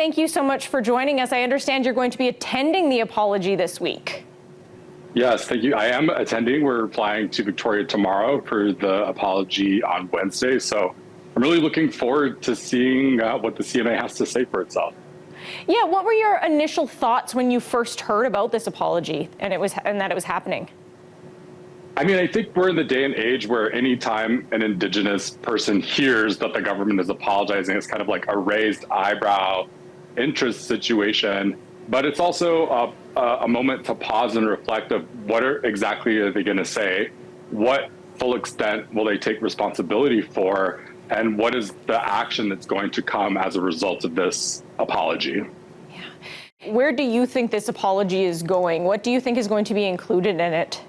thank you so much for joining us. I understand you're going to be attending the apology this week. Yes, thank you. I am attending. We're flying to Victoria tomorrow for the apology on Wednesday. So I'm really looking forward to seeing what the CMA has to say for itself. Yeah, what were your initial thoughts when you first heard about this apology and that it was happening? I mean, I think we're in the day and age where anytime an Indigenous person hears that the government is apologizing, it's kind of like a raised eyebrow interest situation. But it's also a moment to pause and reflect of exactly are they going to say, what full extent will they take responsibility for, and what is the action that's going to come as a result of this apology. Yeah. Where do you think this apology is going? What do you think is going to be included in it?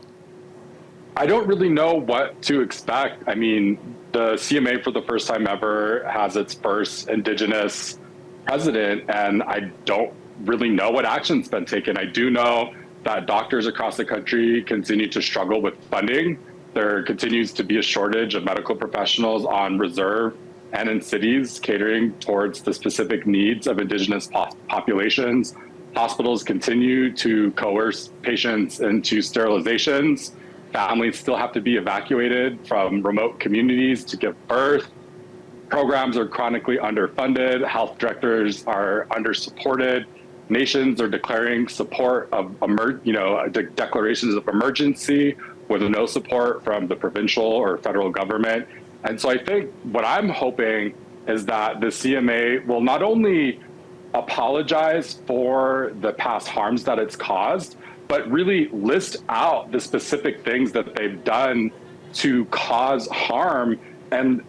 I don't really know what to expect. I mean, the CMA for the first time ever has its first Indigenous president, and I don't really know what action's been taken. I do know that doctors across the country continue to struggle with funding. There continues to be a shortage of medical professionals on reserve and in cities catering towards the specific needs of Indigenous populations. Hospitals continue to coerce patients into sterilizations. Families still have to be evacuated from remote communities to give birth. Programs are chronically underfunded. Health directors are undersupported. Nations are declaring support of, declarations of emergency with no support from the provincial or federal government. And so I think what I'm hoping is that the CMA will not only apologize for the past harms that it's caused, but really list out the specific things that they've done to cause harm and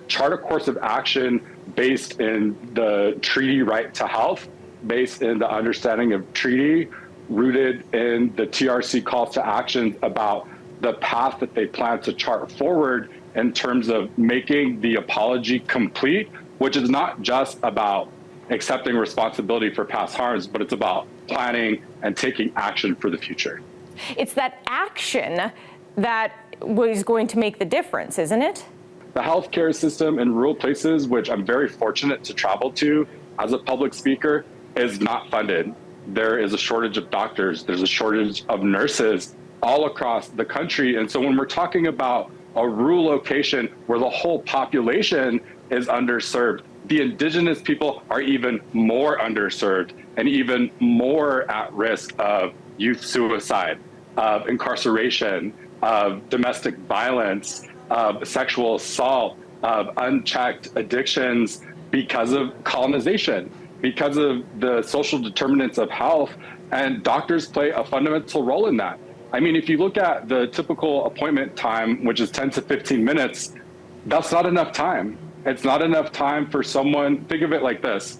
chart a course of action based in the treaty right to health, based in the understanding of treaty, rooted in the TRC calls to action about the path that they plan to chart forward in terms of making the apology complete, which is not just about accepting responsibility for past harms, but it's about planning and taking action for the future. It's that action that was going to make the difference, isn't it? The healthcare system in rural places, which I'm very fortunate to travel to as a public speaker, is not funded. There is a shortage of doctors. There's a shortage of nurses all across the country. And so when we're talking about a rural location where the whole population is underserved, the Indigenous people are even more underserved and even more at risk of youth suicide, of incarceration, of domestic violence, of sexual assault, of unchecked addictions because of colonization, because of the social determinants of health, and doctors play a fundamental role in that. I mean, if you look at the typical appointment time, which is 10 to 15 minutes, that's not enough time. It's not enough time for someone, think of it like this,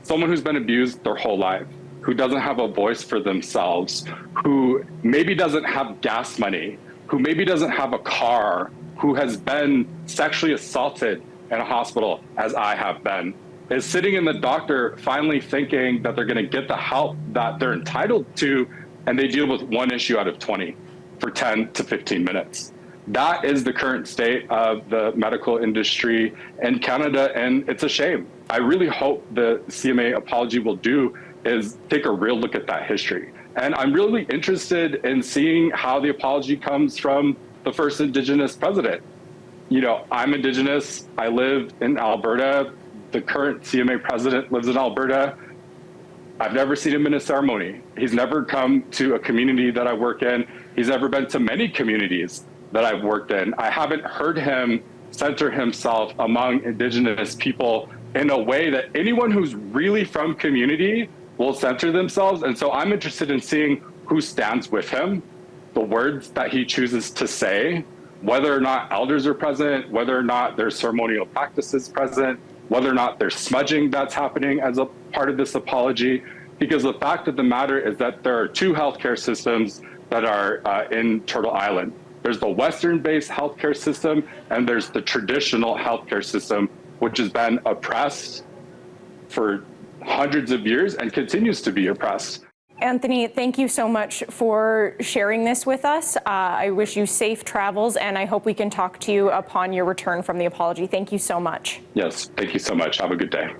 someone who's been abused their whole life, who doesn't have a voice for themselves, who maybe doesn't have gas money, who maybe doesn't have a car, who has been sexually assaulted in a hospital, as I have been, is sitting in the doctor finally thinking that they're gonna get the help that they're entitled to, and they deal with one issue out of 20 for 10 to 15 minutes. That is the current state of the medical industry in Canada, and it's a shame. I really hope the CMA apology will do is take a real look at that history. And I'm really interested in seeing how the apology comes from the first Indigenous president. You know, I'm Indigenous, I live in Alberta. The current CMA president lives in Alberta. I've never seen him in a ceremony. He's never come to a community that I work in. He's never been to many communities that I've worked in. I haven't heard him center himself among Indigenous people in a way that anyone who's really from community will center themselves. And so I'm interested in seeing who stands with him, the words that he chooses to say, whether or not elders are present, whether or not there's ceremonial practices present, whether or not there's smudging that's happening as a part of this apology. Because the fact of the matter is that there are two healthcare systems that are in Turtle Island. There's the Western-based healthcare system, and there's the traditional healthcare system, which has been oppressed for hundreds of years and continues to be oppressed. Anthony, thank you so much for sharing this with us. I wish you safe travels, and I hope we can talk to you upon your return from the apology. Thank you so much. Yes, thank you so much. Have a good day.